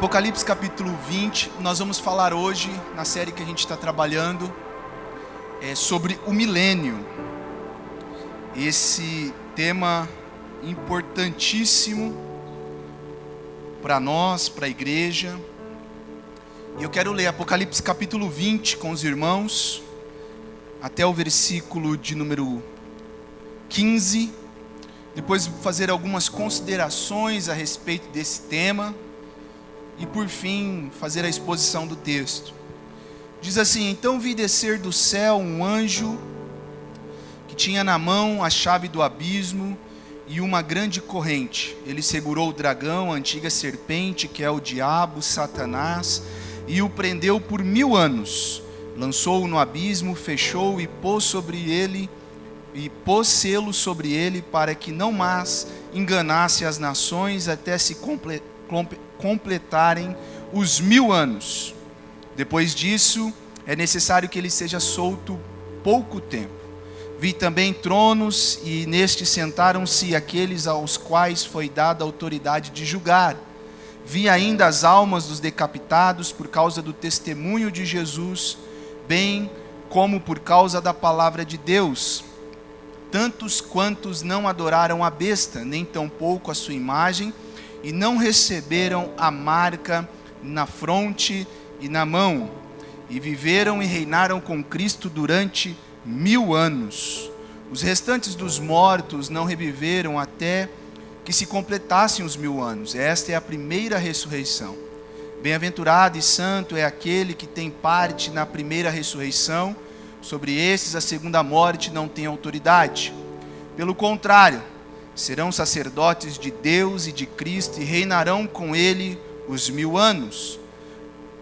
Apocalipse capítulo 20, nós vamos falar hoje, na série que a gente está trabalhando, sobre o milênio. Esse tema importantíssimo para nós, para a igreja. E eu quero ler Apocalipse capítulo 20 com os irmãos, até o versículo de número 15. Depois fazer algumas considerações a respeito desse tema. E por fim, fazer a exposição do texto. Diz assim: então vi descer do céu um anjo que tinha na mão a chave do abismo e uma grande corrente. Ele segurou o dragão, a antiga serpente, que é o diabo, Satanás, e o prendeu por 1000 anos. Lançou-o no abismo, fechou-o e pôs selo sobre ele, para que não mais enganasse as nações até se completarem os 1000 anos. Depois disso, é necessário que ele seja solto pouco tempo. Vi também tronos, e nestes sentaram-se aqueles aos quais foi dada a autoridade de julgar. Vi ainda as almas dos decapitados por causa do testemunho de Jesus, bem como por causa da palavra de Deus. Tantos quantos não adoraram a besta, nem tampouco a sua imagem, e não receberam a marca na fronte e na mão, e viveram e reinaram com Cristo durante 1000 anos. Os restantes dos mortos não reviveram até que se completassem os 1000 anos. Esta é a primeira ressurreição. Bem-aventurado e santo é aquele que tem parte na primeira ressurreição. Sobre esses a segunda morte não tem autoridade. Pelo contrário, serão sacerdotes de Deus e de Cristo e reinarão com ele os 1000 anos.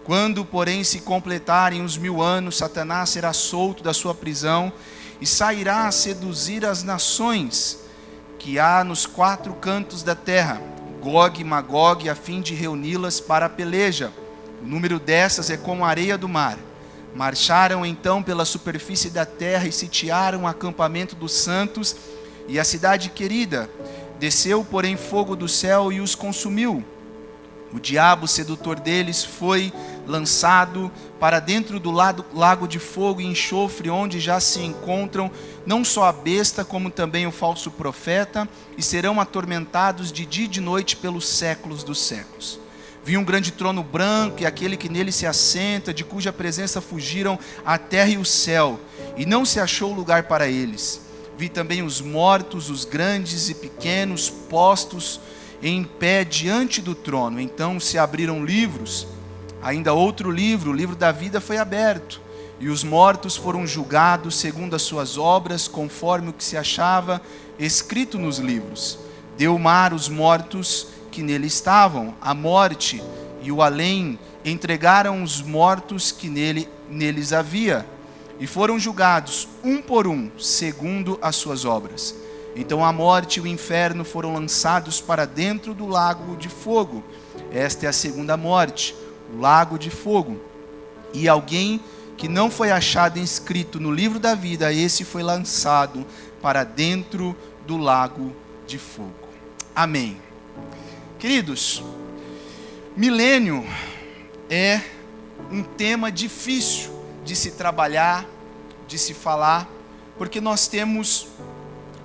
Quando, porém, se completarem os 1000 anos, Satanás será solto da sua prisão e sairá a seduzir as nações que há nos 4 cantos da terra, Gog e Magog, a fim de reuni-las para a peleja. O número dessas é como a areia do mar. Marcharam então pela superfície da terra e sitiaram o acampamento dos santos e a cidade querida. Desceu, porém, fogo do céu e os consumiu. O diabo, sedutor deles, foi lançado para dentro do lago de fogo e enxofre, onde já se encontram não só a besta, como também o falso profeta, e serão atormentados de dia e de noite pelos séculos dos séculos. Vi um grande trono branco e aquele que nele se assenta, de cuja presença fugiram a terra e o céu, e não se achou lugar para eles. Vi também os mortos, os grandes e pequenos, postos em pé diante do trono. Então se abriram livros. Ainda outro livro, o livro da vida, foi aberto. E os mortos foram julgados segundo as suas obras, conforme o que se achava escrito nos livros. Deu o mar os mortos que nele estavam. A morte e o além entregaram os mortos que neles havia. E foram julgados, um por um, segundo as suas obras. Então a morte e o inferno foram lançados para dentro do lago de fogo. Esta é a segunda morte, o lago de fogo. E alguém que não foi achado inscrito no livro da vida, esse foi lançado para dentro do lago de fogo. Amém. Queridos, milênio é um tema difícil de se trabalhar, de se falar, porque nós temos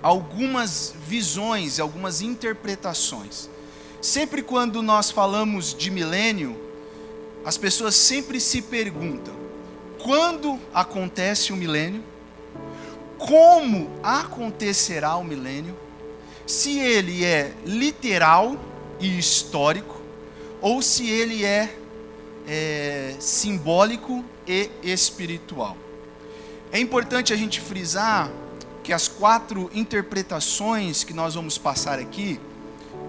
algumas visões, algumas interpretações. Sempre quando nós falamos de milênio, as pessoas sempre se perguntam: quando acontece o milênio? Como acontecerá o milênio? Se ele é literal e histórico, ou se ele é simbólico e espiritual. É importante a gente frisar que as 4 interpretações que nós vamos passar aqui,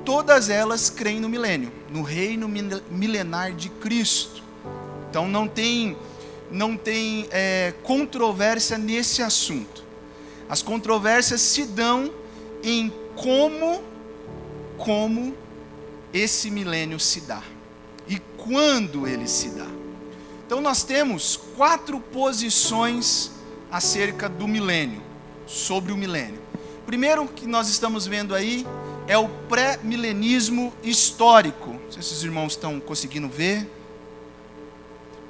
todas elas creem no milênio, no reino milenar de Cristo. Então não tem controvérsia nesse assunto. As controvérsias se dão em como esse milênio se dá e quando ele se dá. Então nós temos 4 posições acerca do milênio, sobre o milênio. Primeiro que nós estamos vendo aí é o pré-milenismo histórico. Não sei se os irmãos estão conseguindo ver.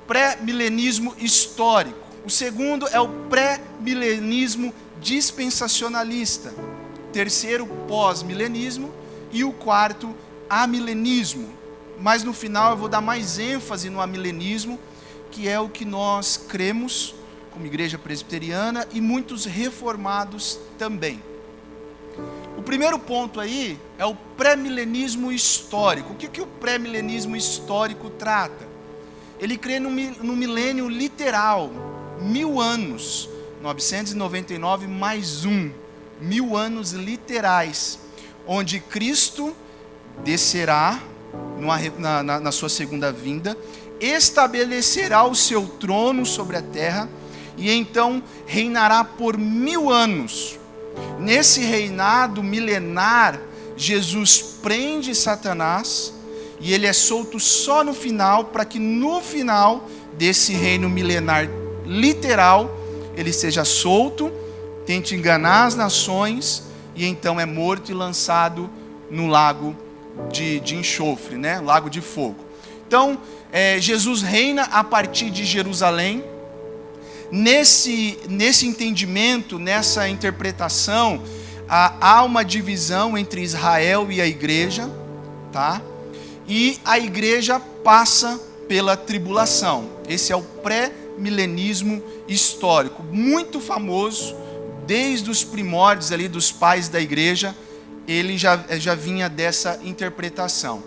Pré-milenismo histórico. O segundo é o pré-milenismo dispensacionalista. Terceiro, pós-milenismo. E o quarto, amilenismo. Mas no final eu vou dar mais ênfase no amilenismo, que é o que nós cremos como igreja presbiteriana e muitos reformados também. O primeiro ponto aí é o pré-milenismo histórico. O que o pré-milenismo histórico trata? Ele crê no milênio literal, 1000 anos, 999 mais 1, 1000 anos literais, onde Cristo descerá na sua segunda vinda, estabelecerá o seu trono sobre a terra e então reinará por 1000 anos. Nesse reinado milenar, Jesus prende Satanás e ele é solto só no final, para que no final desse reino milenar literal, ele seja solto, tente enganar as nações e então é morto e lançado no lago de enxofre, né? Lago de fogo. Então, Jesus reina a partir de Jerusalém. Nesse entendimento, nessa interpretação, há uma divisão entre Israel e a igreja, tá? E a igreja passa pela tribulação. Esse é o pré-milenismo histórico, muito famoso, desde os primórdios ali dos pais da igreja, ele já vinha dessa interpretação.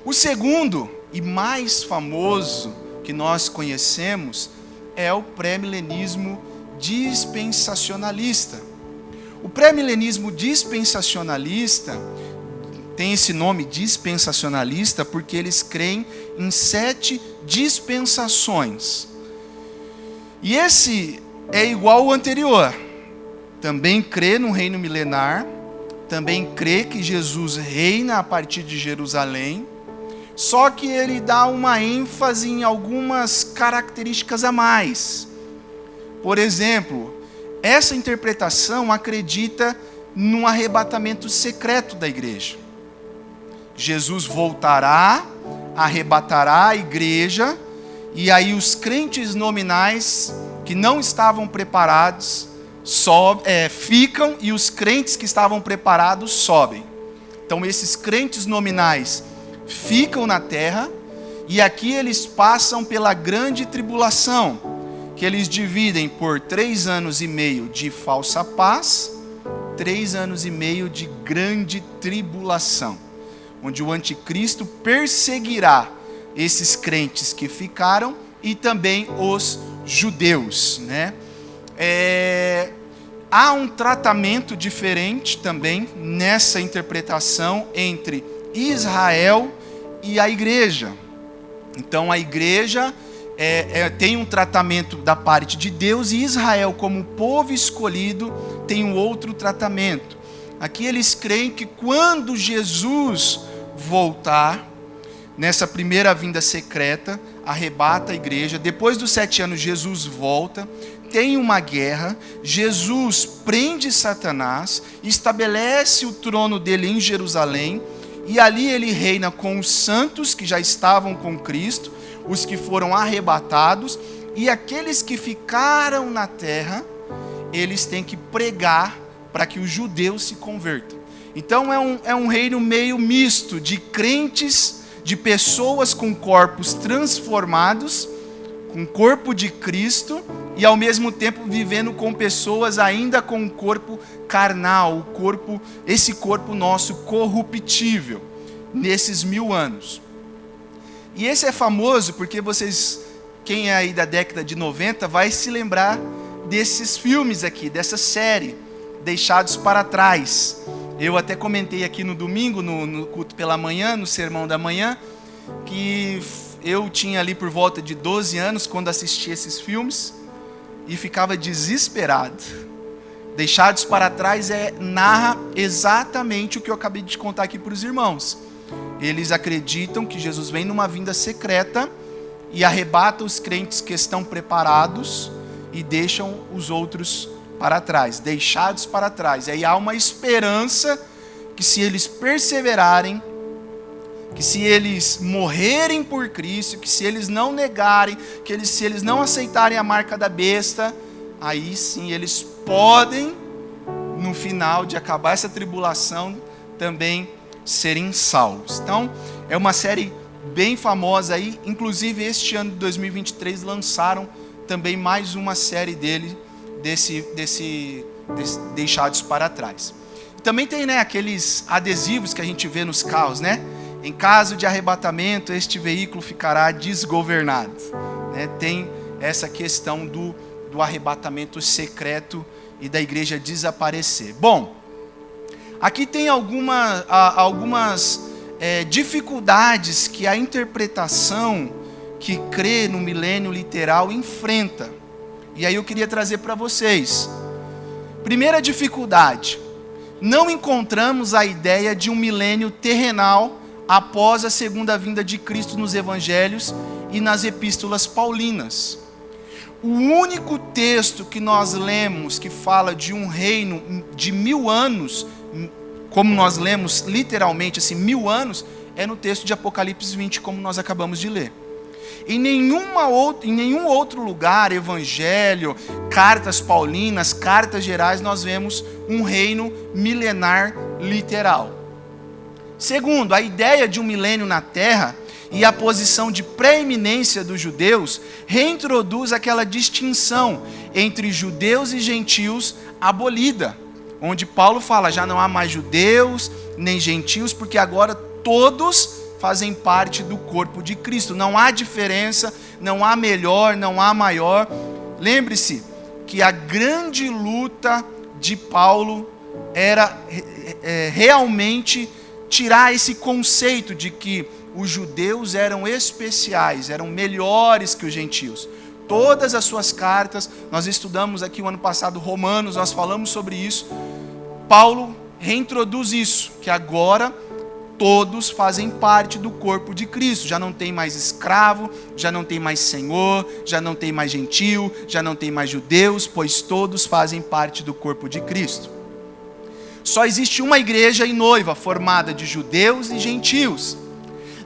O segundo e mais famoso que nós conhecemos é o pré-milenismo dispensacionalista. O pré-milenismo dispensacionalista tem esse nome dispensacionalista porque eles creem em 7 dispensações. E esse é igual ao anterior. Também crê no reino milenar, também crê que Jesus reina a partir de Jerusalém, só que ele dá uma ênfase em algumas características a mais. Por exemplo, essa interpretação acredita num arrebatamento secreto da igreja. Jesus voltará, arrebatará a igreja, e aí os crentes nominais que não estavam preparados ficam, e os crentes que estavam preparados sobem. Então esses crentes nominais ficam na terra, e aqui eles passam pela grande tribulação, que eles dividem por 3 anos e meio de falsa paz, 3 anos e meio de grande tribulação, onde o anticristo perseguirá esses crentes que ficaram e também os judeus, né? Há um tratamento diferente também nessa interpretação entre Israel e a igreja. Então a igreja tem um tratamento da parte de Deus, e Israel, como povo escolhido, tem um outro tratamento. Aqui eles creem que quando Jesus voltar, nessa primeira vinda secreta, arrebata a igreja, depois dos 7 anos Jesus volta, tem uma guerra, Jesus prende Satanás, estabelece o trono dele em Jerusalém, e ali ele reina com os santos que já estavam com Cristo, os que foram arrebatados, e aqueles que ficaram na terra, eles têm que pregar para que os judeus se convertam. Então é um reino meio misto de crentes, de pessoas com corpos transformados, com o corpo de Cristo, e ao mesmo tempo vivendo com pessoas ainda com o corpo carnal, esse corpo nosso corruptível, nesses 1000 anos. E esse é famoso porque quem é aí da década de 90 vai se lembrar desses filmes aqui, dessa série, Deixados para Trás. Eu até comentei aqui no domingo, no culto pela manhã, no sermão da manhã, que eu tinha ali por volta de 12 anos quando assisti esses filmes e ficava desesperado. Deixados para Trás narra exatamente o que eu acabei de contar aqui para os irmãos. Eles acreditam que Jesus vem numa vinda secreta e arrebata os crentes que estão preparados e deixam os outros para trás, deixados para trás. Aí há uma esperança que, se eles perseverarem, que se eles morrerem por Cristo, que se eles não negarem, se eles não aceitarem a marca da besta, aí sim eles podem, no final de acabar essa tribulação, também serem salvos. Então, é uma série bem famosa aí, inclusive este ano de 2023 lançaram também mais uma série desse Deixados para Trás. Também tem, né, aqueles adesivos que a gente vê nos carros, né? Em caso de arrebatamento, este veículo ficará desgovernado, né? Tem essa questão do arrebatamento secreto e da igreja desaparecer. Bom, aqui tem algumas dificuldades que a interpretação que crê no milênio literal enfrenta. E aí eu queria trazer para vocês. Primeira dificuldade: não encontramos a ideia de um milênio terrenal após a segunda vinda de Cristo nos evangelhos e nas epístolas paulinas. O único texto que nós lemos que fala de um reino de 1000 anos, como nós lemos literalmente assim, 1000 anos, é no texto de Apocalipse 20, como nós acabamos de ler. Em nenhum outro lugar, evangelho, cartas paulinas, cartas gerais, nós vemos um reino milenar literal. Segundo, a ideia de um milênio na terra e a posição de preeminência dos judeus reintroduz aquela distinção entre judeus e gentios abolida, onde Paulo fala, já não há mais judeus nem gentios, porque agora todos fazem parte do corpo de Cristo. Não há diferença, não há melhor, não há maior. Lembre-se que a grande luta de Paulo era realmente tirar esse conceito de que os judeus eram especiais, eram melhores que os gentios. Todas as suas cartas, nós estudamos aqui o ano passado Romanos, nós falamos sobre isso. Paulo reintroduz isso, que agora todos fazem parte do corpo de Cristo. Já não tem mais escravo, já não tem mais senhor, já não tem mais gentio, já não tem mais judeus, pois todos fazem parte do corpo de Cristo. Só existe uma igreja e noiva formada de judeus e gentios.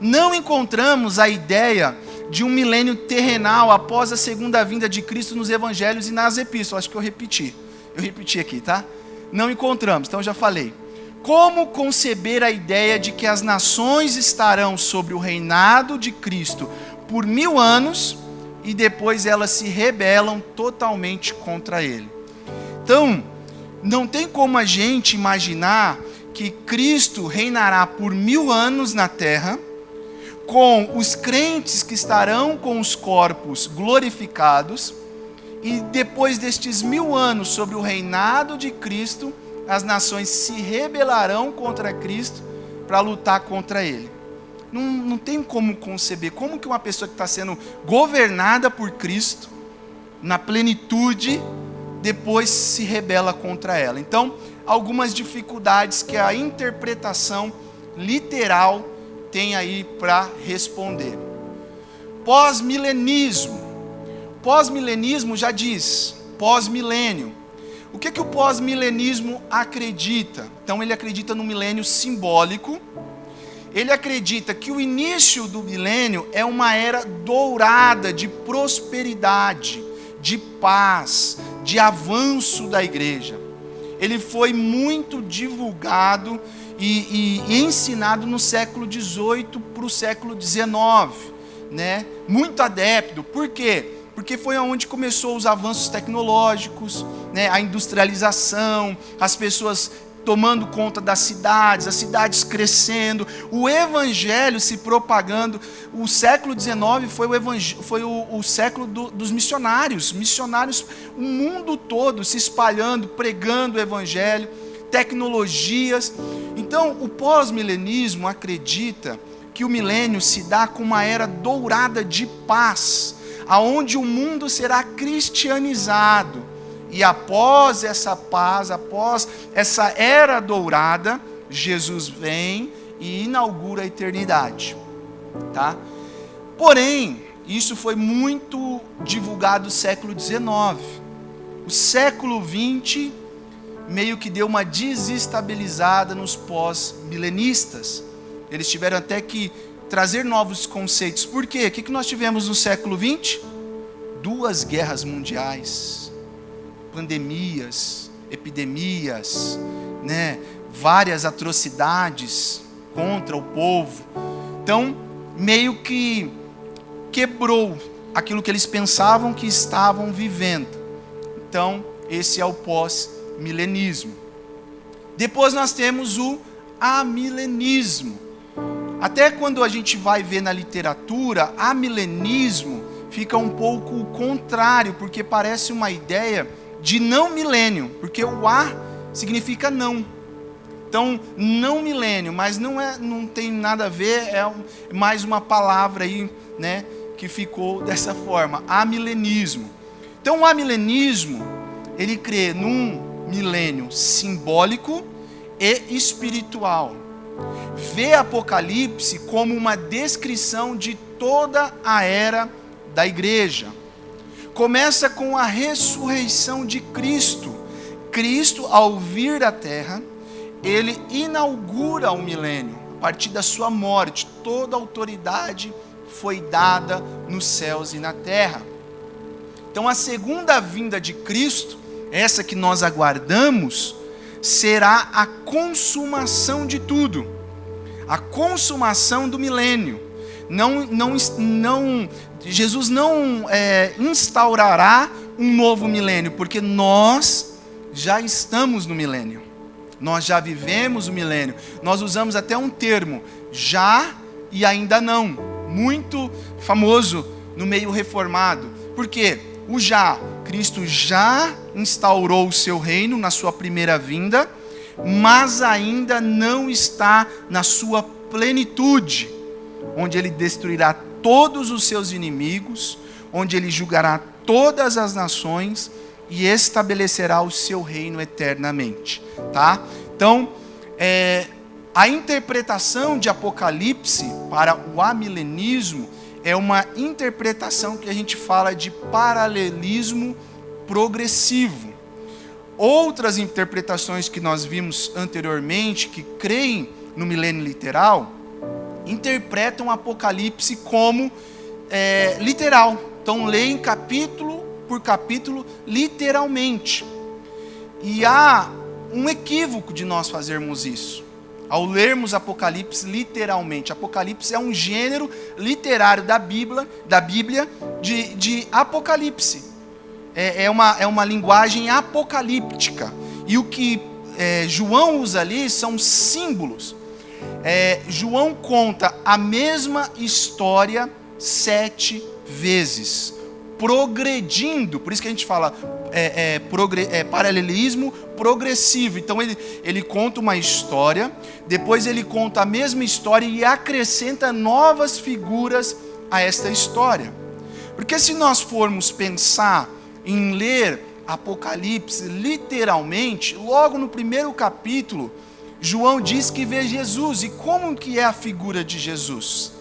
Não encontramos a ideia de um milênio terrenal após a segunda vinda de Cristo nos evangelhos e nas epístolas. Acho que eu repeti aqui, tá? Não encontramos, então eu já falei. Como conceber a ideia de que as nações estarão sobre o reinado de Cristo por 1000 anos e depois elas se rebelam totalmente contra ele? Então, não tem como a gente imaginar que Cristo reinará por 1000 anos na terra, com os crentes que estarão com os corpos glorificados, e depois destes 1000 anos sobre o reinado de Cristo, as nações se rebelarão contra Cristo para lutar contra Ele. Não tem como conceber, como que uma pessoa que está sendo governada por Cristo, na plenitude, depois se rebela contra ela. Então, algumas dificuldades que a interpretação literal tem aí para responder. Pós-milenismo. Pós-milenismo já diz, pós-milênio. O que o pós-milenismo acredita? Então ele acredita no milênio simbólico. Ele acredita que o início do milênio é uma era dourada de prosperidade, de paz, de avanço da igreja. Ele foi muito divulgado e ensinado no século XVIII para o século XIX, né? Muito adepto. Por quê? Porque foi onde começou os avanços tecnológicos, né? A industrialização, as pessoas tomando conta das cidades, as cidades crescendo, o evangelho se propagando. O século XIX foi o século dos missionários, o mundo todo se espalhando, pregando o evangelho, tecnologias. Então, o pós-milenismo acredita que o milênio se dá com uma era dourada de paz, aonde o mundo será cristianizado. E após essa paz, após essa era dourada, Jesus vem e inaugura a eternidade, tá? Porém, isso foi muito divulgado no século XIX. O século XX meio que deu uma desestabilizada nos pós-milenistas. Eles tiveram até que trazer novos conceitos. Por quê? O que nós tivemos no século XX? 2 guerras mundiais, pandemias, epidemias, né? Várias atrocidades contra o povo. Então, meio que quebrou aquilo que eles pensavam que estavam vivendo. Então, esse é o pós-milenismo. Depois nós temos o amilenismo. Até quando a gente vai ver na literatura, amilenismo fica um pouco contrário, porque parece uma ideia de não milênio, porque o a significa não. Então, não milênio, mas não tem nada a ver, é mais uma palavra aí, né, que ficou dessa forma, amilenismo. Então, o amilenismo, ele crê num milênio simbólico e espiritual. Vê Apocalipse como uma descrição de toda a era da igreja. Começa com a ressurreição de Cristo. Cristo, ao vir à terra, ele inaugura o milênio. A partir da sua morte, toda a autoridade foi dada nos céus e na terra. Então, a segunda vinda de Cristo, essa que nós aguardamos, será a consumação de tudo. A consumação do milênio. Jesus não instaurará um novo milênio, porque nós já estamos no milênio. Nós já vivemos o milênio. Nós usamos até um termo, já e ainda não, muito famoso no meio reformado. Por quê? O já, Cristo já instaurou o seu reino na sua primeira vinda, mas ainda não está na sua plenitude, onde ele destruirá todos os seus inimigos, onde ele julgará todas as nações e estabelecerá o seu reino eternamente, tá? Então, a interpretação de Apocalipse para o amilenismo é uma interpretação que a gente fala de paralelismo progressivo. Outras interpretações que nós vimos anteriormente, que creem no milênio literal, interpretam Apocalipse como literal. Então, leem capítulo por capítulo literalmente. E há um equívoco de nós fazermos isso. Ao lermos Apocalipse literalmente. Apocalipse é um gênero literário da Bíblia de Apocalipse. É uma linguagem apocalíptica. E o que João usa ali são símbolos. João conta a mesma história 7 vezes, progredindo. Por isso que a gente fala paralelismo progressivo. Então ele conta uma história, depois ele conta a mesma história e acrescenta novas figuras a esta história. Porque se nós formos pensar em ler Apocalipse literalmente, logo no primeiro capítulo, João diz que vê Jesus. E como que é a figura de Jesus?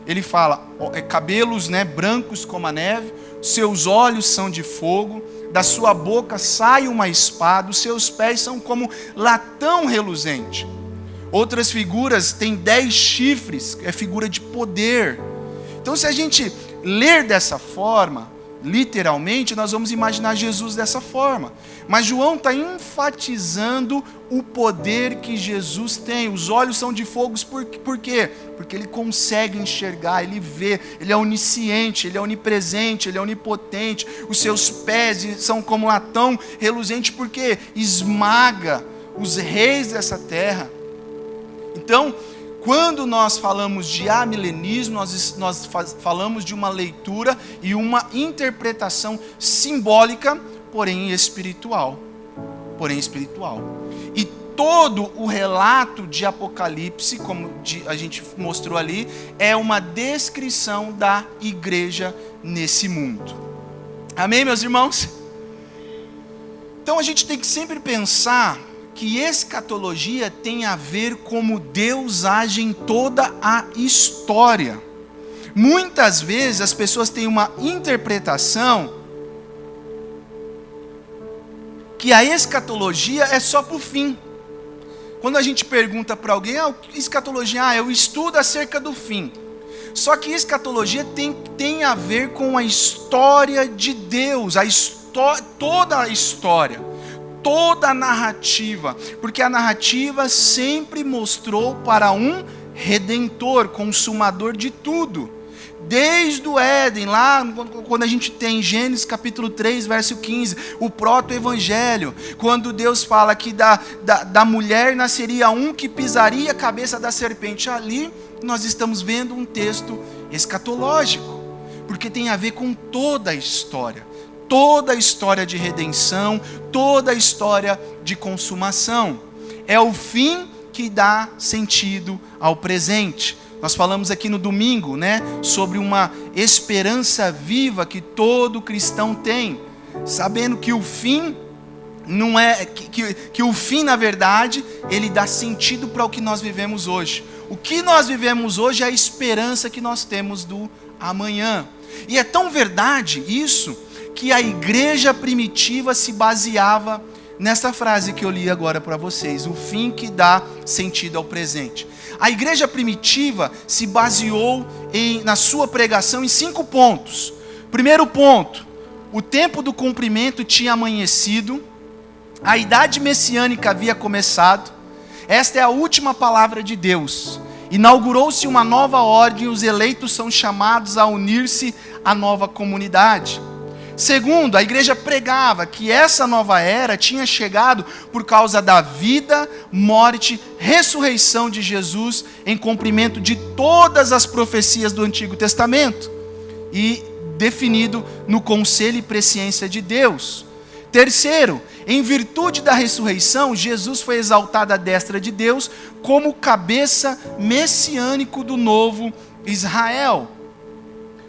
Ele fala, cabelos, né, brancos como a neve, seus olhos são de fogo, da sua boca sai uma espada, os seus pés são como latão reluzente. Outras figuras têm 10 chifres, é figura de poder. Então, se a gente ler dessa forma, literalmente, nós vamos imaginar Jesus dessa forma. Mas João está enfatizando o poder que Jesus tem. Os olhos são de fogo, por quê? Porque ele consegue enxergar, ele vê, ele é onisciente, ele é onipresente, ele é onipotente. Os seus pés são como latão reluzente, porque esmaga os reis dessa terra. Então, quando nós falamos de amilenismo, nós falamos de uma leitura e uma interpretação simbólica, porém espiritual. E todo o relato de Apocalipse, como a gente mostrou ali, é uma descrição da igreja nesse mundo. Amém, meus irmãos? Então a gente tem que sempre pensar que escatologia tem a ver como Deus age em toda a história. Muitas vezes as pessoas têm uma interpretação que a escatologia é só para o fim. quando a gente pergunta para alguém, escatologia, eu estudo acerca do fim. Só que escatologia tem a ver com a história de Deus, toda a história, toda a narrativa, porque a narrativa sempre mostrou para um redentor, consumador de tudo. Desde o Éden, lá quando a gente tem Gênesis capítulo 3, verso 15, o proto-evangelho, quando Deus fala que da mulher nasceria um que pisaria a cabeça da serpente, ali nós estamos vendo um texto escatológico, porque tem a ver com toda a história de redenção, toda a história de consumação. É o fim que dá sentido ao presente. Nós falamos aqui no domingo, sobre uma esperança viva que todo cristão tem, sabendo que o fim não é que o fim, na verdade, ele dá sentido para o que nós vivemos hoje. O que nós vivemos hoje é a esperança que nós temos do amanhã. E é tão verdade isso que a igreja primitiva se baseava nessa frase que eu li agora para vocês, o fim que dá sentido ao presente. A igreja primitiva se baseou na sua pregação em 5 pontos. Primeiro ponto, o tempo do cumprimento tinha amanhecido, a idade messiânica havia começado, esta é a última palavra de Deus. Inaugurou-se uma nova ordem, os eleitos são chamados a unir-se à nova comunidade. Segundo, a igreja pregava que essa nova era tinha chegado por causa da vida, morte, ressurreição de Jesus, em cumprimento de todas as profecias do Antigo Testamento, e definido no conselho e presciência de Deus. Terceiro, em virtude da ressurreição, Jesus foi exaltado à destra de Deus como cabeça messiânico do novo Israel.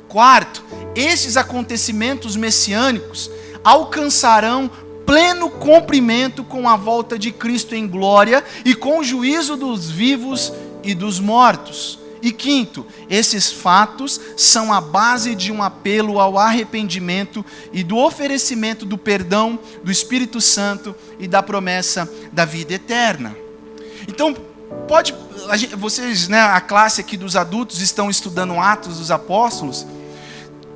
Quarto, estes acontecimentos messiânicos alcançarão pleno cumprimento com a volta de Cristo em glória e com o juízo dos vivos e dos mortos. E quinto, esses fatos são a base de um apelo ao arrependimento e do oferecimento do perdão do Espírito Santo e da promessa da vida eterna. Então, vocês, a classe aqui dos adultos estão estudando Atos dos Apóstolos.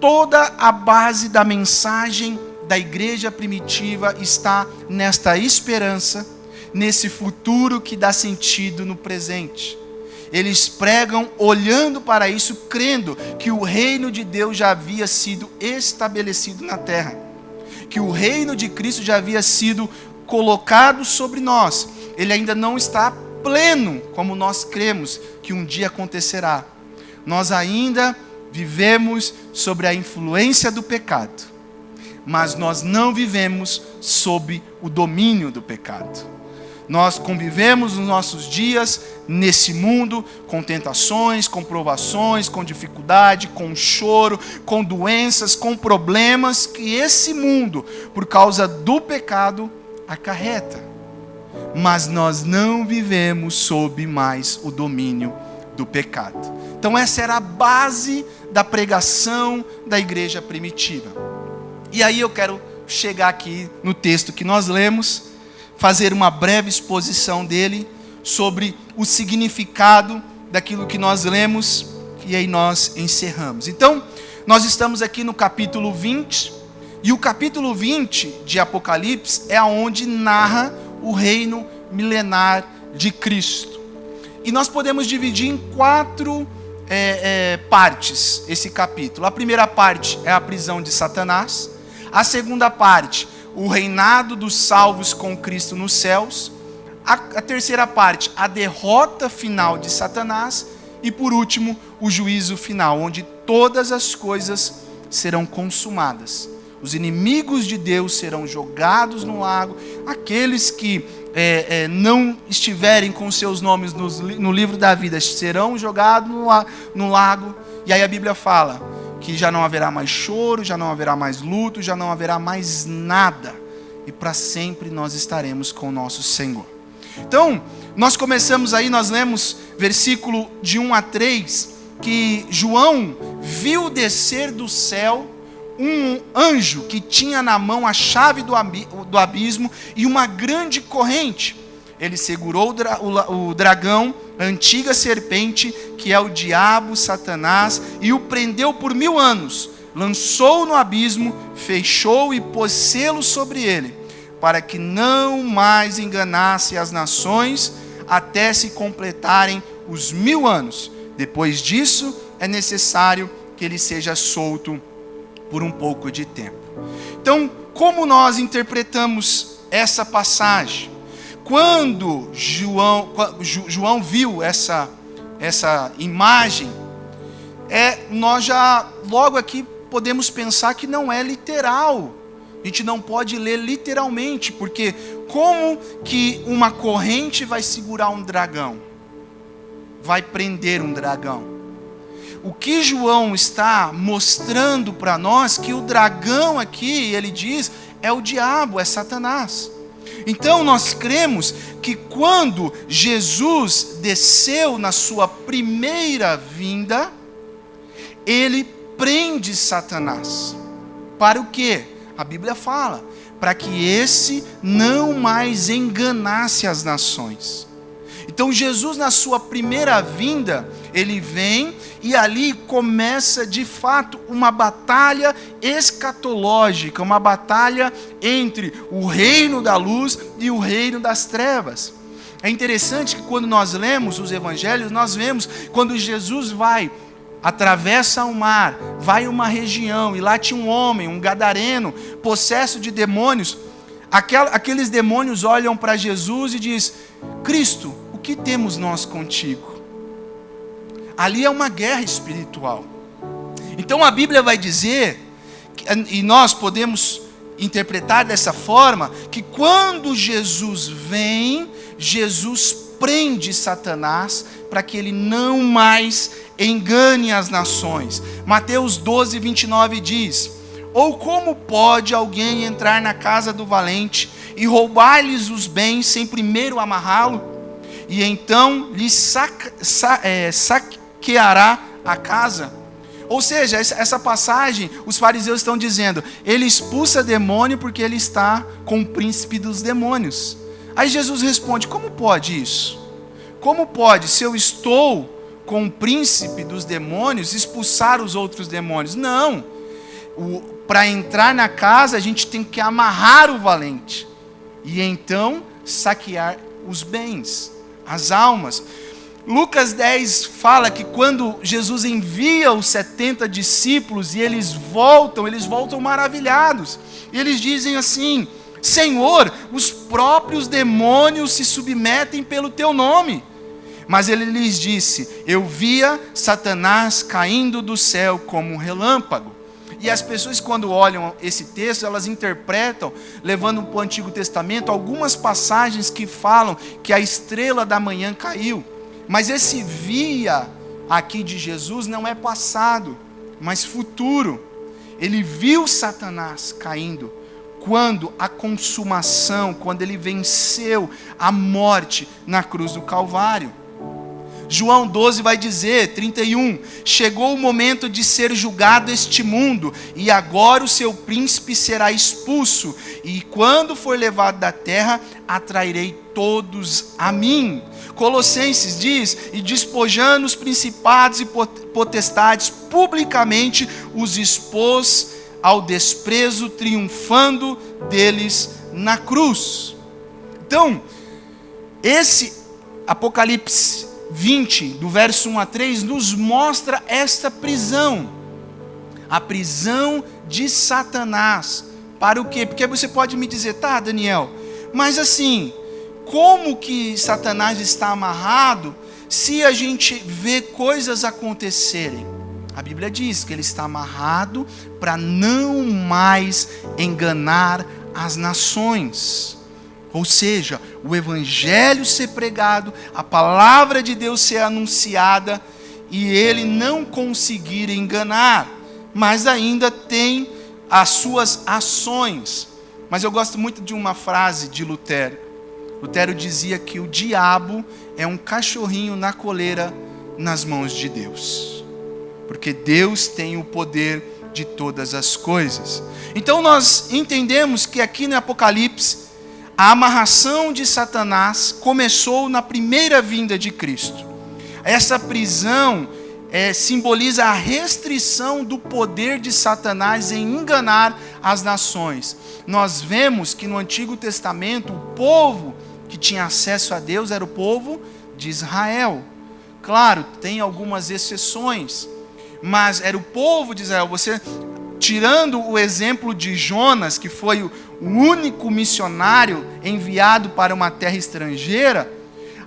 Toda a base da mensagem da igreja primitiva está nesta esperança, nesse futuro que dá sentido no presente. Eles pregam olhando para isso, crendo que o reino de Deus já havia sido estabelecido na terra, que o reino de Cristo já havia sido colocado sobre nós. Ele ainda não está pleno, como nós cremos que um dia acontecerá. Nós ainda vivemos sobre a influência do pecado, mas nós não vivemos sob o domínio do pecado. Nós convivemos nos nossos dias nesse mundo com tentações, com provações, com dificuldade, com choro, com doenças, com problemas que esse mundo, por causa do pecado, acarreta. Mas nós não vivemos sob mais o domínio do pecado. Então essa era a base da pregação da igreja primitiva. E aí eu quero chegar aqui no texto que nós lemos, fazer uma breve exposição dele sobre o significado daquilo que nós lemos, e aí nós encerramos. Então, nós estamos aqui no capítulo 20, e o capítulo 20 de Apocalipse é onde narra o reino milenar de Cristo. E nós podemos dividir em 4 partes esse capítulo. A primeira parte é a prisão de Satanás. A segunda parte, o reinado dos salvos com Cristo nos céus. A terceira parte, a derrota final de Satanás. E por último, o juízo final, onde todas as coisas serão consumadas. Os inimigos de Deus serão jogados no lago. Aqueles que não estiverem com seus nomes no livro da vida serão jogados no lago. E aí a Bíblia fala que já não haverá mais choro, já não haverá mais luto, já não haverá mais nada. E para sempre nós estaremos com o nosso Senhor. Então, nós começamos aí, nós lemos versículo de 1 a 3, que João viu descer do céu um anjo que tinha na mão a chave do abismo e uma grande corrente. ele segurou o dragão, a antiga serpente, que é o diabo, Satanás, e o prendeu por 1000 anos, lançou no abismo, fechou e pôs selo sobre ele, para que não mais enganasse as nações, até se completarem os 1000 anos. Depois disso, é necessário que ele seja solto por um pouco de tempo. Então, como nós interpretamos essa passagem? Quando João viu essa imagem, nós já logo aqui podemos pensar que não é literal. A gente não pode ler literalmente, porque como que uma corrente vai segurar um dragão? Vai prender um dragão? O que João está mostrando para nós, que o dragão aqui, ele diz, é o diabo, é Satanás. Então nós cremos que quando Jesus desceu na sua primeira vinda, ele prende Satanás. Para o quê? A Bíblia fala, para que esse não mais enganasse as nações. Então Jesus, na sua primeira vinda, ele vem e ali começa de fato uma batalha escatológica, uma batalha entre o reino da luz e o reino das trevas. É interessante que quando nós lemos os evangelhos, nós vemos quando Jesus atravessa o mar, vai a uma região, e lá tinha um homem, um gadareno, possesso de demônios. Aqueles demônios olham para Jesus e dizem: Cristo, o que temos nós contigo? Ali é uma guerra espiritual. Então a Bíblia vai dizer, e nós podemos interpretar dessa forma, que quando Jesus vem, Jesus prende Satanás para que ele não mais engane as nações. Mateus 12, 29 diz: ou como pode alguém entrar na casa do valente e roubar-lhes os bens sem primeiro amarrá-lo? E então lhe saqueará a casa. Ou seja, essa passagem, os fariseus estão dizendo, ele expulsa demônio porque ele está com o príncipe dos demônios. Aí Jesus responde: como pode isso? Como pode, se eu estou com o príncipe dos demônios, expulsar os outros demônios? Não. Para entrar na casa, a gente tem que amarrar o valente. E então saquear os bens, as almas. Lucas 10 fala que quando Jesus envia os 70 discípulos e eles voltam maravilhados. E eles dizem assim: Senhor, os próprios demônios se submetem pelo teu nome. Mas ele lhes disse: eu via Satanás caindo do céu como um relâmpago. E as pessoas, quando olham esse texto, elas interpretam, levando para o Antigo Testamento, algumas passagens que falam que a estrela da manhã caiu. Mas esse via aqui de Jesus não é passado, mas futuro. Ele viu Satanás caindo quando a consumação, quando ele venceu a morte na cruz do Calvário. João 12 vai dizer, 31, chegou o momento de ser julgado este mundo, e agora o seu príncipe será expulso, e quando for levado da terra, atrairei todos a mim. Colossenses diz: e despojando os principados e potestades, publicamente os expôs ao desprezo, triunfando deles na cruz. Então, esse Apocalipse 20, do verso 1 a 3, nos mostra esta prisão. A prisão de Satanás. Para o quê? Porque você pode me dizer: tá, Daniel, mas assim, como que Satanás está amarrado se a gente vê coisas acontecerem? A Bíblia diz que ele está amarrado para não mais enganar as nações. Ou seja, o evangelho ser pregado, a palavra de Deus ser anunciada e ele não conseguir enganar, mas ainda tem as suas ações. Mas eu gosto muito de uma frase de Lutero. Lutero dizia que o diabo é um cachorrinho na coleira nas mãos de Deus, porque Deus tem o poder de todas as coisas. Então nós entendemos que aqui no Apocalipse, A amarração de Satanás começou na primeira vinda de Cristo. Essa prisão simboliza a restrição do poder de Satanás em enganar as nações. Nós vemos que no Antigo Testamento o povo que tinha acesso a Deus era o povo de Israel. Claro, tem algumas exceções, mas era o povo de Israel. Você, tirando o exemplo de Jonas, que foi o único missionário enviado para uma terra estrangeira,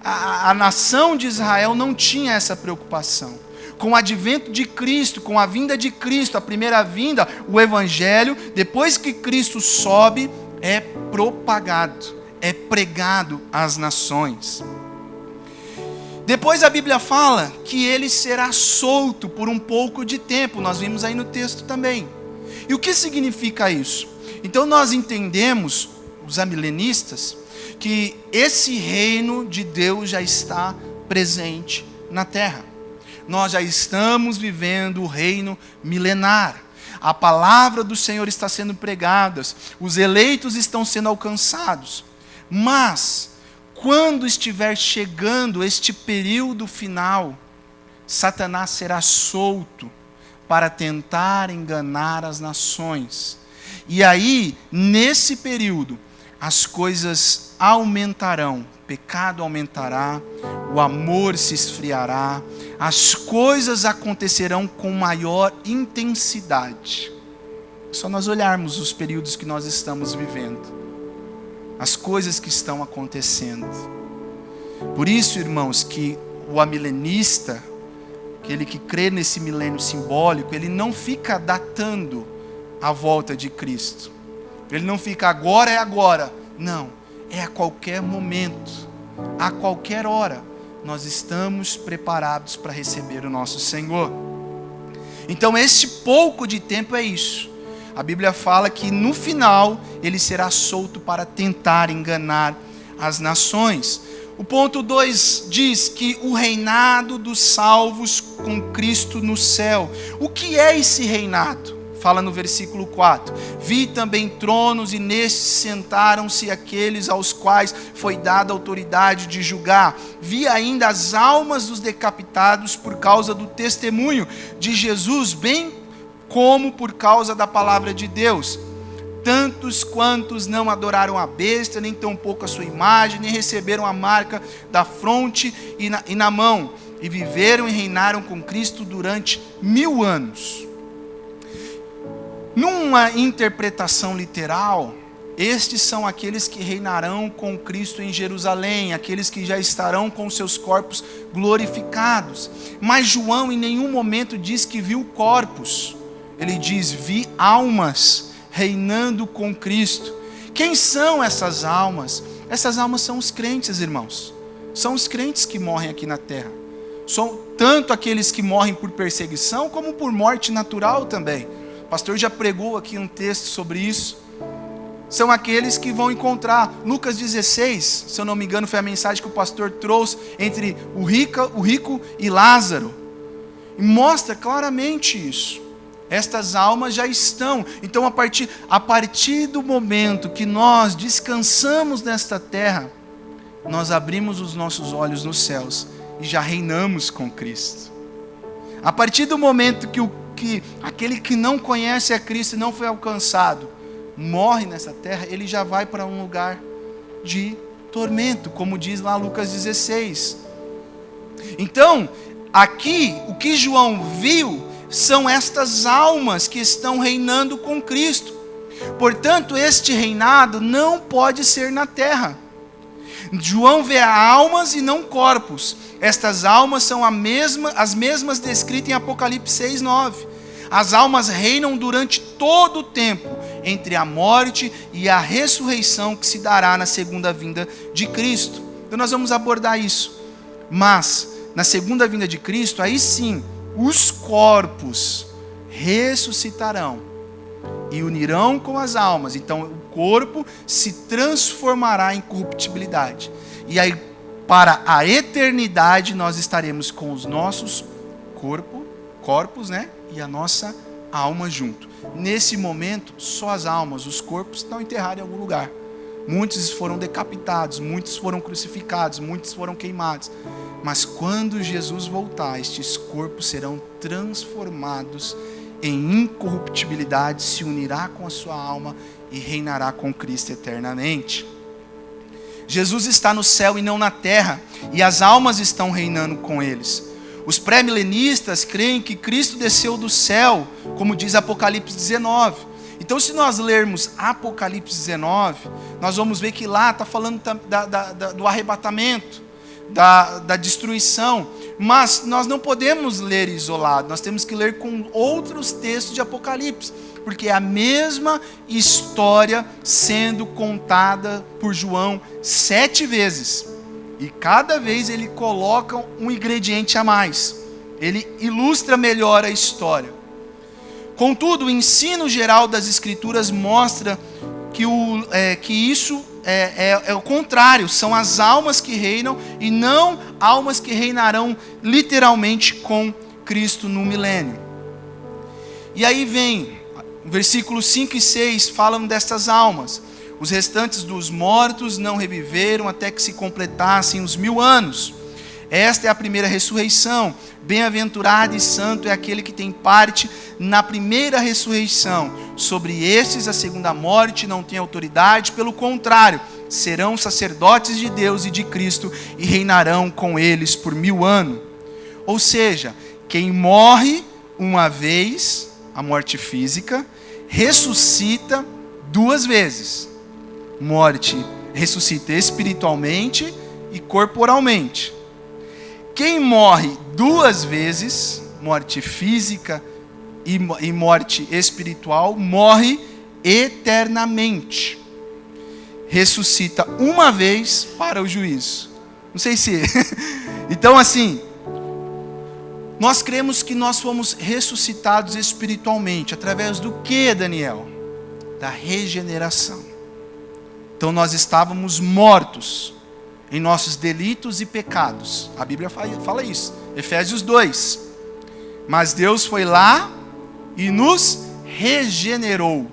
a nação de Israel não tinha essa preocupação. Com o advento de Cristo, com a vinda de Cristo, a primeira vinda, o Evangelho, depois que Cristo sobe, é propagado, é pregado às nações. Depois a Bíblia fala que ele será solto por um pouco de tempo, nós vimos aí no texto também. E o que significa isso? Então nós entendemos, os amilenistas, que esse reino de Deus já está presente na terra. Nós já estamos vivendo o reino milenar. A palavra do Senhor está sendo pregada, os eleitos estão sendo alcançados. Mas, quando estiver chegando este período final, Satanás será solto para tentar enganar as nações. E aí, nesse período, as coisas aumentarão, o pecado aumentará, o amor se esfriará, as coisas acontecerão com maior intensidade. É só nós olharmos os períodos que nós estamos vivendo, as coisas que estão acontecendo. Por isso, irmãos, que o amilenista, aquele que crê nesse milênio simbólico, ele não fica datando a volta de Cristo. Ele não fica agora é agora. Não, é a qualquer momento, a qualquer hora, nós estamos preparados para receber o nosso Senhor. Então este pouco de tempo é isso. A Bíblia fala que no final ele será solto para tentar enganar as nações. O ponto 2 diz que o reinado dos salvos com Cristo no céu. O que é esse reinado? Fala no versículo 4. Vi também tronos e nestes sentaram-se aqueles aos quais foi dada a autoridade de julgar. Vi ainda as almas dos decapitados por causa do testemunho de Jesus, bem como por causa da palavra de Deus. Tantos quantos não adoraram a besta, nem tampouco a sua imagem, nem receberam a marca da fronte e na mão, e viveram e reinaram com Cristo durante 1000 anos. Numa interpretação literal, estes são aqueles que reinarão com Cristo em Jerusalém, aqueles que já estarão com seus corpos glorificados. Mas João em nenhum momento diz que viu corpos. Ele diz, vi almas reinando com Cristo. Quem são essas almas? Essas almas são os crentes, irmãos. São os crentes que morrem aqui na terra. São tanto aqueles que morrem por perseguição, como por morte natural também. O pastor já pregou aqui um texto sobre isso. São aqueles que vão encontrar. Lucas 16, se eu não me engano, foi a mensagem que o pastor trouxe entre o rico e Lázaro. E mostra claramente isso. Estas almas já estão. Então, a partir do momento que nós descansamos nesta terra, nós abrimos os nossos olhos nos céus e já reinamos com Cristo. A partir do momento que aquele que não conhece a Cristo e não foi alcançado, morre nessa terra, ele já vai para um lugar de tormento, como diz lá Lucas 16. Então, aqui, o que João viu são estas almas que estão reinando com Cristo. Portanto, este reinado não pode ser na terra. João vê almas e não corpos. Estas almas são as mesmas descritas em Apocalipse 6:9. As almas reinam durante todo o tempo entre a morte e a ressurreição que se dará na segunda vinda de Cristo. Então nós vamos abordar isso. Mas na segunda vinda de Cristo, aí sim, os corpos ressuscitarão e unirão com as almas. Então o corpo se transformará em corruptibilidade. E aí, para a eternidade, nós estaremos com os nossos corpos, né? E a nossa alma junto. Nesse momento, só as almas, os corpos estão enterrados em algum lugar. muitos foram decapitados, muitos foram crucificados, muitos foram queimados. Mas quando Jesus voltar, estes corpos serão transformados em incorruptibilidade, se unirá com a sua alma e reinará com Cristo eternamente. Jesus está no céu e não na terra, e as almas estão reinando com eles. Os pré-milenistas creem que Cristo desceu do céu, como diz Apocalipse 19. Então, se nós lermos Apocalipse 19, nós vamos ver que lá está falando do arrebatamento, da destruição. Mas nós não podemos ler isolado, nós temos que ler com outros textos de Apocalipse, porque é a mesma história sendo contada por João 7 vezes. E cada vez ele coloca um ingrediente a mais. Ele ilustra melhor a história. Contudo, o ensino geral das Escrituras mostra que isso é o contrário. São as almas que reinam e não almas que reinarão literalmente com Cristo no milênio. E aí vem, versículos 5 e 6 falam dessas almas. Os restantes dos mortos não reviveram até que se completassem os 1000 anos. Esta é a primeira ressurreição. Bem-aventurado e santo é aquele que tem parte na primeira ressurreição. Sobre estes a segunda morte não tem autoridade, pelo contrário, serão sacerdotes de Deus e de Cristo e reinarão com eles por 1000 anos. Ou seja, quem morre uma vez, a morte física, ressuscita 2 vezes. Ressuscita espiritualmente e corporalmente. Quem morre 2 vezes, morte física e morte espiritual, morre eternamente. Ressuscita uma vez para o juízo. Não sei se... Então, assim, nós cremos que nós fomos ressuscitados espiritualmente. Através do que, Daniel? Da regeneração. Então, nós estávamos mortos em nossos delitos e pecados. A Bíblia fala isso. Efésios 2. Mas Deus foi lá e nos regenerou.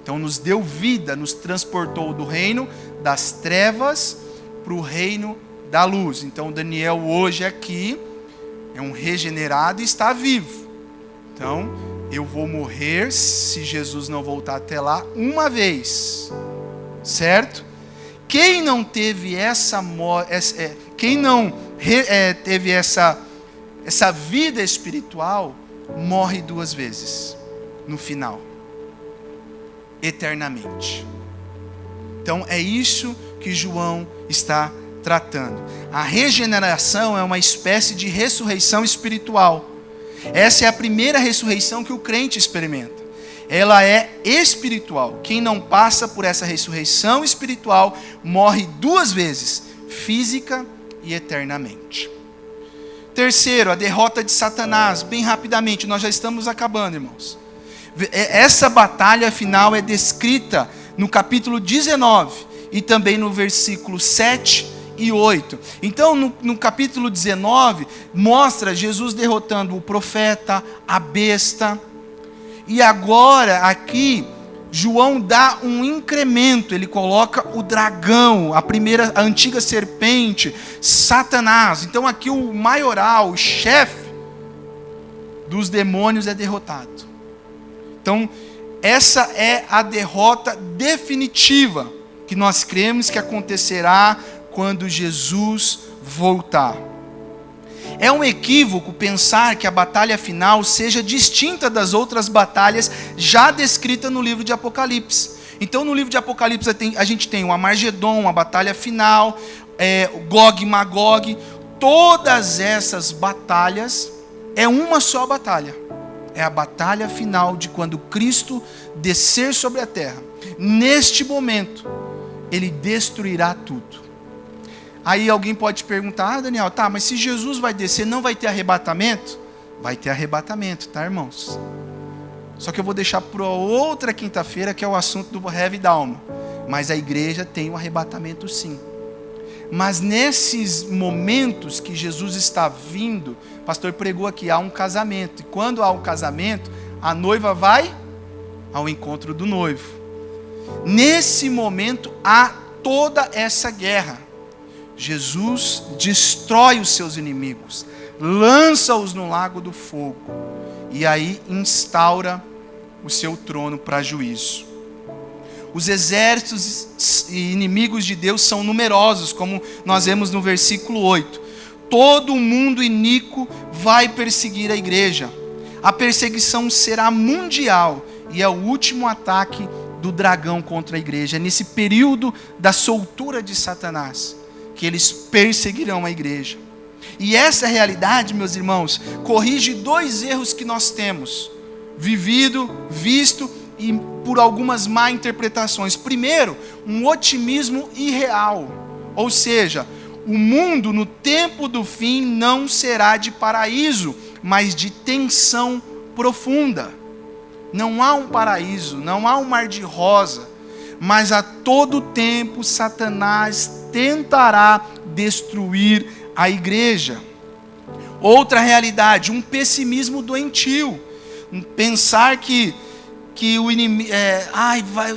Então nos deu vida, nos transportou do reino das trevas para o reino da luz. Então Daniel hoje aqui é um regenerado e está vivo. Então eu vou morrer, se Jesus não voltar até lá, uma vez. Certo? Quem não teve teve essa vida espiritual, morre 2 vezes, no final, eternamente. Então é isso que João está tratando. A regeneração é uma espécie de ressurreição espiritual. Essa é a primeira ressurreição que o crente experimenta. Ela é espiritual. Quem não passa por essa ressurreição espiritual morre 2 vezes, física e eternamente. Terceiro, a derrota de Satanás. Bem rapidamente, nós já estamos acabando, irmãos. Essa batalha final é descrita no capítulo 19 e também no versículo 7 e 8. Então, no capítulo 19, mostra Jesus derrotando o profeta, a besta. E agora, aqui, João dá um incremento. Ele coloca o dragão, a antiga serpente, Satanás. Então aqui o maioral, o chefe dos demônios é derrotado. Então, essa é a derrota definitiva que nós cremos que acontecerá quando Jesus voltar. É um equívoco pensar que a batalha final seja distinta das outras batalhas já descritas no livro de Apocalipse. Então, no livro de Apocalipse, a gente tem o Armagedon, a batalha final, o Gog e Magog. Todas essas batalhas é uma só batalha. É a batalha final de quando Cristo descer sobre a terra. Neste momento, Ele destruirá tudo. Aí alguém pode perguntar, Daniel, tá, mas se Jesus vai descer, não vai ter arrebatamento? Vai ter arrebatamento, tá, irmãos? Só que eu vou deixar para outra quinta-feira, que é o assunto do Heavy Down. Mas a igreja tem um arrebatamento sim. Mas nesses momentos que Jesus está vindo, o pastor pregou aqui, há um casamento. E quando há um casamento, a noiva vai ao encontro do noivo. Nesse momento há toda essa guerra. Jesus destrói os seus inimigos, lança-os no lago do fogo, e aí instaura o seu trono para juízo. Os exércitos inimigos de Deus são numerosos, como nós vemos no versículo 8. Todo o mundo iníquo vai perseguir a igreja. A perseguição será mundial e é o último ataque do dragão contra a igreja. É nesse período da soltura de Satanás que eles perseguirão a igreja. E essa realidade, meus irmãos, corrige 2 erros que nós temos vivido, visto e por algumas má interpretações. Primeiro, um otimismo irreal. Ou seja, o mundo no tempo do fim não será de paraíso, mas de tensão profunda. Não há um paraíso, não há um mar de rosa, mas a todo tempo Satanás tentará destruir a igreja. Outra realidade, um pessimismo doentio. Pensar que o inimigo...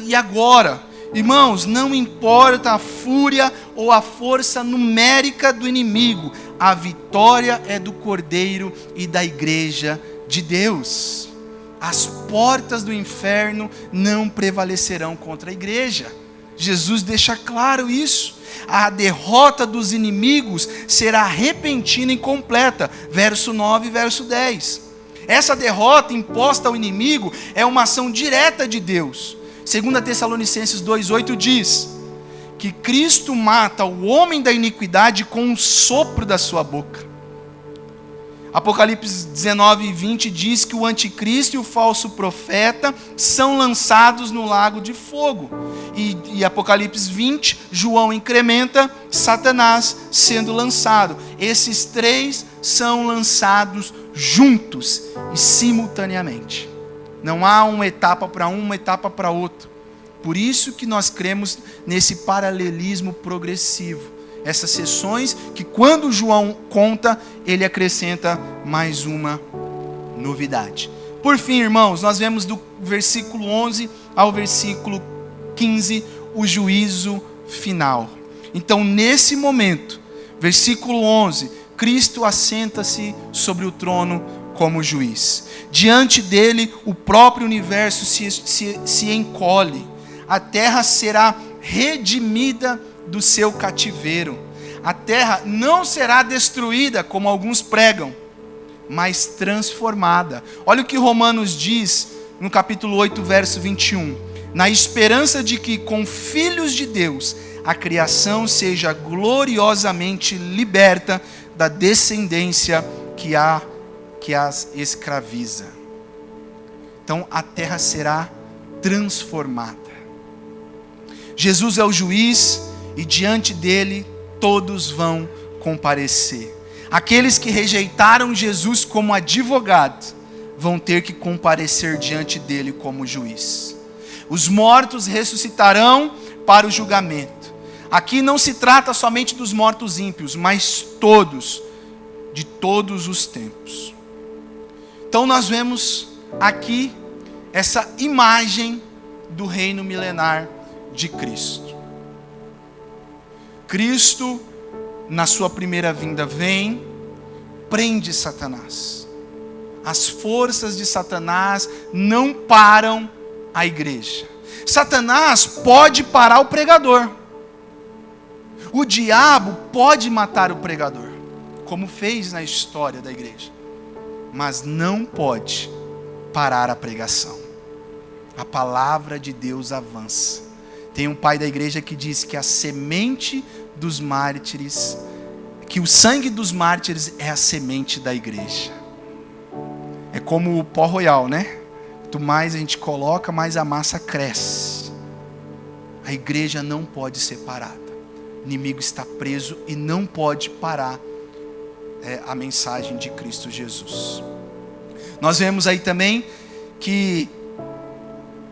e agora? Irmãos, não importa a fúria ou a força numérica do inimigo, a vitória é do Cordeiro e da igreja de Deus. As portas do inferno não prevalecerão contra a igreja. Jesus deixa claro isso. A derrota dos inimigos será repentina e completa. Verso 9 e verso 10. Essa derrota imposta ao inimigo é uma ação direta de Deus. 2 Tessalonicenses 2,8 diz que Cristo mata o homem da iniquidade com o sopro da sua boca. Apocalipse 19:20 diz que o anticristo e o falso profeta são lançados no lago de fogo. E Apocalipse 20, João incrementa Satanás sendo lançado. Esses 3 são lançados juntos e simultaneamente. Não há uma etapa para um, uma etapa para outro. Por isso que nós cremos nesse paralelismo progressivo. Essas sessões que quando João conta, ele acrescenta mais uma novidade. Por fim, irmãos, nós vemos do versículo 11 ao versículo 15 o juízo final. Então, nesse momento, versículo 11, Cristo assenta-se sobre o trono como juiz. Diante dele, o próprio universo se encolhe. A terra será redimida do seu cativeiro. A terra não será destruída, como alguns pregam, mas transformada. Olha o que Romanos diz no capítulo 8, verso 21. Na esperança de que com filhos de Deus a criação seja gloriosamente liberta da descendência que as escraviza. Então a terra será transformada. Jesus é o juiz e diante dele todos vão comparecer. Aqueles que rejeitaram Jesus como advogado vão ter que comparecer diante dele como juiz. Os mortos ressuscitarão para o julgamento. Aqui não se trata somente dos mortos ímpios, mas todos, de todos os tempos. Então nós vemos aqui essa imagem do reino milenar de Cristo. Cristo, na sua primeira vinda, vem, prende Satanás. As forças de Satanás não param a igreja. Satanás pode parar o pregador. O diabo pode matar o pregador, como fez na história da igreja. Mas não pode parar a pregação. A palavra de Deus avança. Tem um pai da igreja que diz que a semente dos mártires, que o sangue dos mártires é a semente da igreja. É como o pó royal, né? Quanto mais a gente coloca, mais a massa cresce. A igreja não pode ser parada. O inimigo está preso e não pode parar a mensagem de Cristo Jesus. Nós vemos aí também que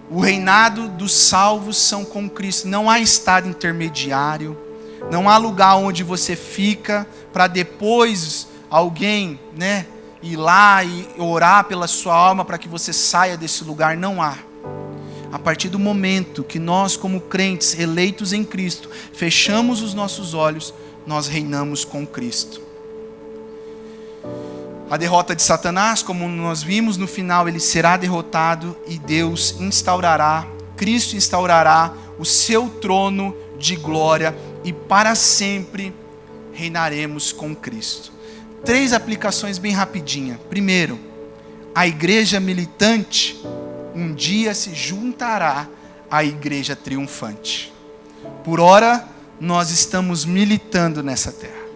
o reinado dos salvos são com Cristo. Não há estado intermediário. Não há lugar onde você fica para depois alguém, ir lá e orar pela sua alma para que você saia desse lugar. Não há. a partir do momento que nós, como crentes eleitos em Cristo, fechamos os nossos olhos, nós reinamos com Cristo. A derrota de Satanás, como nós vimos no final, ele será derrotado e Cristo instaurará o seu trono de glória e para sempre reinaremos com Cristo. 3 aplicações bem rapidinha. Primeiro, a igreja militante um dia se juntará à igreja triunfante. Por ora, nós estamos militando nessa terra.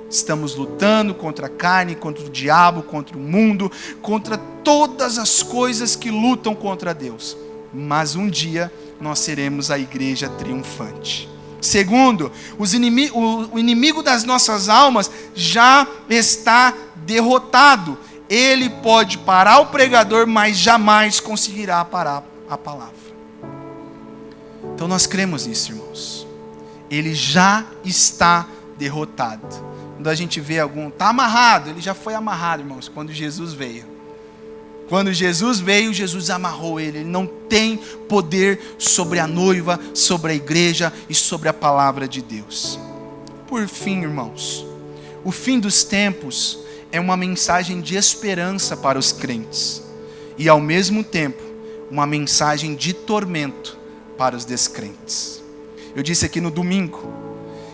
Estamos lutando contra a carne, contra o diabo, contra o mundo, contra todas as coisas que lutam contra Deus. Mas um dia nós seremos a igreja triunfante. Segundo, o inimigo das nossas almas já está derrotado. Ele pode parar o pregador, mas jamais conseguirá parar a palavra. Então nós cremos nisso, irmãos. Ele já está derrotado. Quando a gente vê está amarrado, ele já foi amarrado, irmãos, quando Jesus veio. Quando Jesus veio, Jesus amarrou ele. Ele não tem poder sobre a noiva, sobre a igreja e sobre a palavra de Deus. Por fim, irmãos, o fim dos tempos é uma mensagem de esperança para os crentes. E ao mesmo tempo, uma mensagem de tormento para os descrentes. Eu disse aqui no domingo,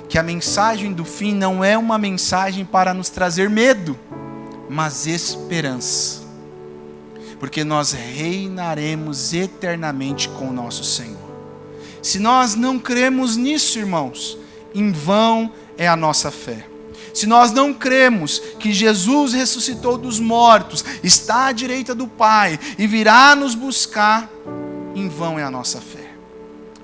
que a mensagem do fim não é uma mensagem para nos trazer medo, mas esperança. Porque nós reinaremos eternamente com o nosso Senhor. Se nós não cremos nisso, irmãos, em vão é a nossa fé. Se nós não cremos que Jesus ressuscitou dos mortos, está à direita do Pai e virá nos buscar, em vão é a nossa fé.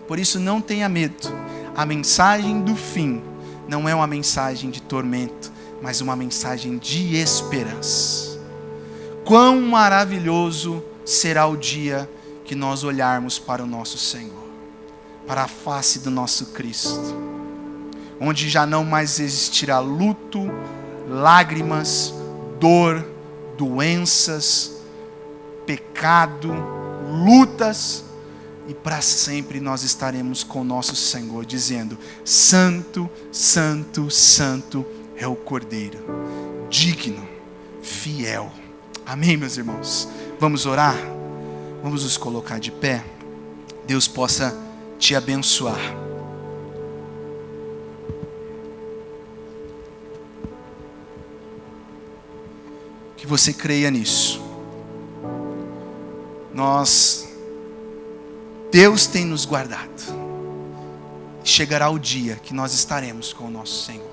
Por isso não tenha medo. A mensagem do fim não é uma mensagem de tormento, mas uma mensagem de esperança. Quão maravilhoso será o dia que nós olharmos para o nosso Senhor, para a face do nosso Cristo, onde já não mais existirá luto, lágrimas, dor, doenças, pecado, lutas, e para sempre nós estaremos com o nosso Senhor, dizendo: Santo, Santo, Santo é o Cordeiro, digno, fiel. Amém, meus irmãos? Vamos orar? Vamos nos colocar de pé. Deus possa te abençoar. Que você creia nisso. Deus tem nos guardado. Chegará o dia que nós estaremos com o nosso Senhor.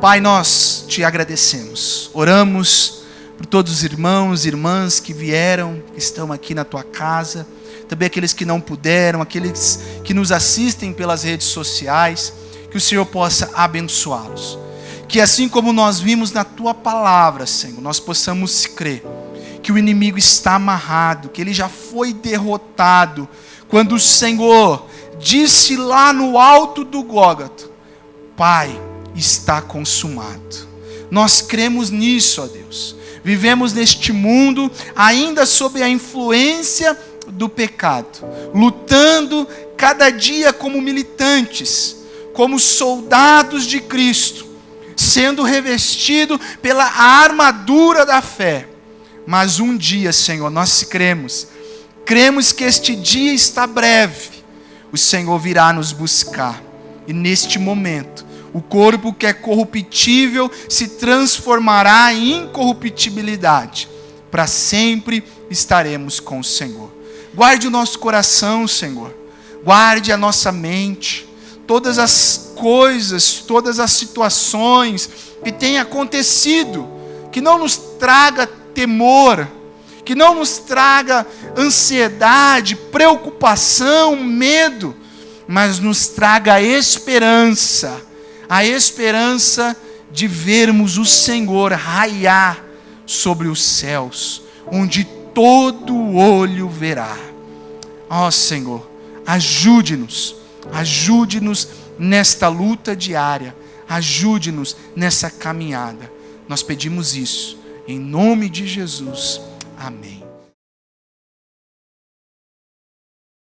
Pai, nós te agradecemos. Oramos por todos os irmãos e irmãs que vieram, que estão aqui na tua casa. Também aqueles que não puderam, aqueles que nos assistem pelas redes sociais. Que o Senhor possa abençoá-los. Que assim como nós vimos na tua palavra, Senhor, nós possamos crer que o inimigo está amarrado, que ele já foi derrotado. Quando o Senhor disse lá no alto do Gólgota: Pai, está consumado. Nós cremos nisso, ó Deus. Vivemos neste mundo ainda sob a influência do pecado, lutando cada dia como militantes, como soldados de Cristo, sendo revestido pela armadura da fé. Mas um dia, Senhor, nós cremos que este dia está breve. O Senhor virá nos buscar. E neste momento, o corpo que é corruptível se transformará em incorruptibilidade. Para sempre estaremos com o Senhor. Guarde o nosso coração, Senhor. Guarde a nossa mente. Todas as coisas, todas as situações que têm acontecido, que não nos traga temor, que não nos traga ansiedade, preocupação, medo, mas nos traga a esperança de vermos o Senhor raiar sobre os céus, onde todo olho verá. Ó Senhor, ajude-nos nesta luta diária, ajude-nos nessa caminhada. Nós pedimos isso em nome de Jesus. Amém.